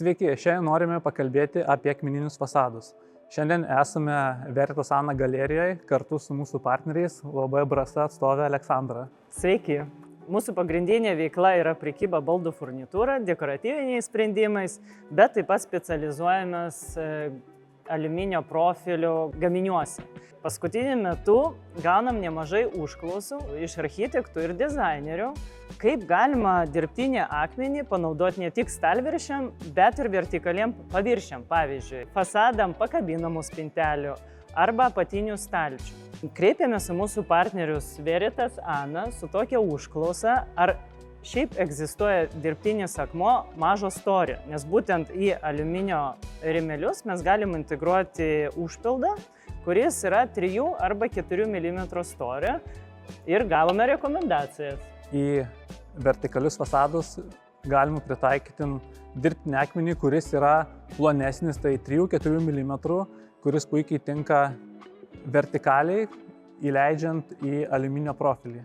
Sveiki, šiandien norime pakalbėti apie akmeninius fasadus. Šiandien esame Veritas Ana galerijoje kartu su mūsų partneriais UAB Brasa atstovė Aleksandra. Sveiki. Mūsų pagrindinė veikla yra prekyba baldų furnitūra, dekoratyviniais sprendimais, bet taip pat specializuojamės aliuminio profilių gaminiuose. Paskutiniu metu gaunam nemažai užklausų iš architektų ir dizainerių, kaip galima dirbtinį akmenį panaudoti ne tik stalviršiam, bet ir vertikaliem paviršiam, pavyzdžiui, fasadam pakabinamų spintelių arba apatinių stalčių. Kreipėmės į mūsų partnerius Veritas Ana su tokia užklausa, ar šiaip egzistuoja dirbtinis akmuo mažo storio, nes būtent į aliuminio rėmelius mes galim integruoti užpildą, kuris yra 3 arba 4 mm storio, ir gavome rekomendacijas. Į vertikalius fasadus galima pritaikyti dirbtinį akmenį, kuris yra plonesnis, tai 3-4 mm, kuris puikiai tinka vertikaliai, įleidžiant į aliuminio profilį.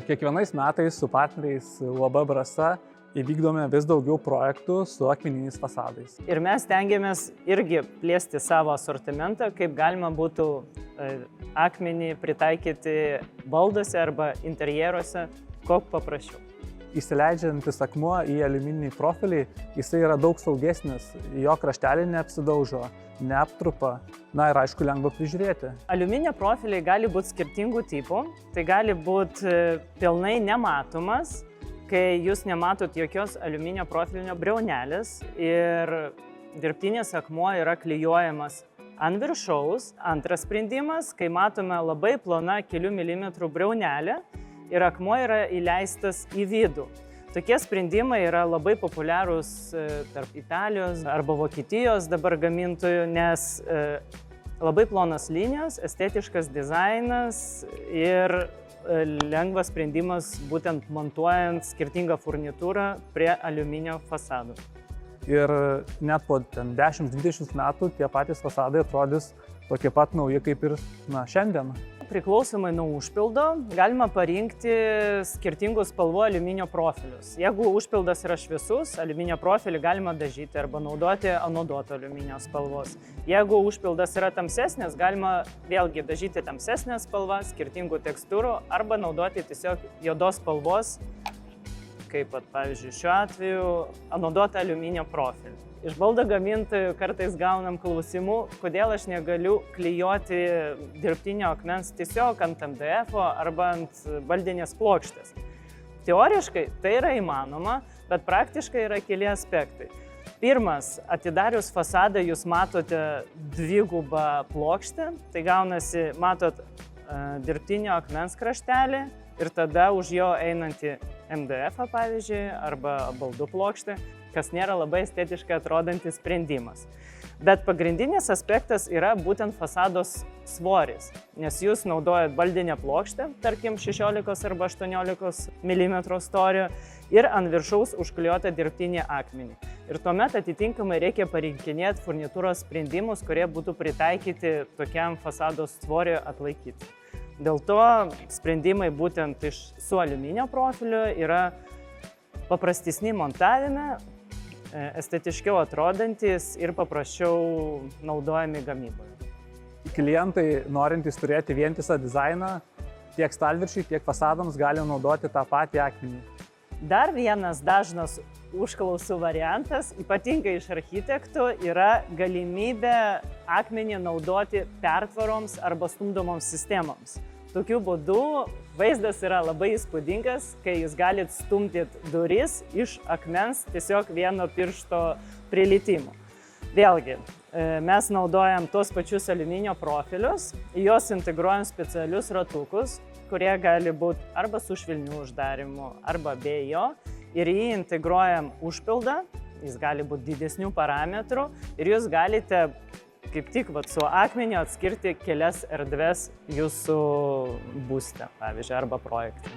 Kiekvienais metais su partneriais UAB Brasa įvykdome vis daugiau projektų su akmeniniais fasadais. Ir mes tengiamės irgi plėsti savo asortimentą, kaip galima būtų akmenį pritaikyti balduose arba interjeruose, kuo paprasčiau. Įsileidžiantis akmuo į aliumininį profilį, jisai yra daug saugesnis, jo kraštelį neapsidaužo, neaptrupa, na ir aišku lengva prižiūrėti. Aliuminio profiliai gali būti skirtingų tipų, tai gali būti pilnai nematomas, kai jūs nematot jokios aliuminio profilinio briaunelės ir dirbtinis akmuo yra klijuojamas ant viršaus. Antras sprendimas, kai matome labai plona kelių milimetrų briaunelė ir akmuo yra įleistas į vidų. Tokie sprendimai yra labai populiarūs tarp Italijos arba Vokietijos dabar gamintojų, nes labai plonas linijos, estetiškas dizainas ir lengvas sprendimas būtent montuojant skirtingą furnitūrą prie aliuminio fasadų. Ir net po 10-20 metų tie patys fasadai atrodys tokie pat nauji kaip ir šiandien. Priklausomai nuo užpildo galima parinkti skirtingų spalvų aliuminio profilius. Jeigu užpildas yra šviesus, aliuminio profilį galima dažyti arba naudoti anoduoto aliuminio spalvos. Jeigu užpildas yra tamsesnis, galima vėlgi dažyti tamsesnę spalvą, skirtingų tekstūrų arba naudoti tiesiog juodos spalvos, kaip pavyzdžiui šiuo atveju, anoduotą aliuminio profilį. Iš baldų gamintojų kartais gaunam klausimų, kodėl aš negaliu klijuoti dirbtinio akmens tiesiog ant MDF arba ant baldinės plokštės. Teoriškai tai yra įmanoma, bet praktiškai yra keli aspektai. Pirmas, atidarius fasadą jūs matote dvigubą plokštę, tai gaunasi, matot dirbtinio akmens kraštelį ir tada už jo einantį MDF, pavyzdžiui, arba baldų plokštę, kas nėra labai estetiškai atrodantis sprendimas. Bet pagrindinis aspektas yra būtent fasados svoris, nes jūs naudojat baldinę plokštę, tarkim 16 arba 18 mm storio, ir ant viršaus užklijuotą dirbtinį akmenį. Ir tuomet atitinkamai reikia parinkinėti furnitūros sprendimus, kurie būtų pritaikyti tokiam fasados svoriui atlaikyti. Dėl to sprendimai būtent su aliuminio profiliu yra paprastesni montavime, estetiškiau atrodantis ir paprasčiau naudojami gamyboje. Klientai, norintys turėti vientisą dizainą, tiek stalviršiui, tiek fasadams gali naudoti tą patį akmenį. Dar vienas dažnas užklausų variantas, ypatingai iš architektų, yra galimybė akmenį naudoti pertvaroms arba stumdomoms sistemoms. Tokiu būdu vaizdas yra labai įspūdingas, kai jūs galite stumdyti duris iš akmens tiesiog vieno piršto prilietimu. Vėlgi, mes naudojam tuos pačius aliuminio profilius, į juos integruojam specialius ratukus, kurie gali būti arba su švelniu uždarimu, arba be jo, ir jį integruojam užpildą, jis gali būti didesnių parametrų ir jūs galite kaip tik su akmeniu atskirti kelias erdves jūsų būste, pavyzdžiui, arba projekte.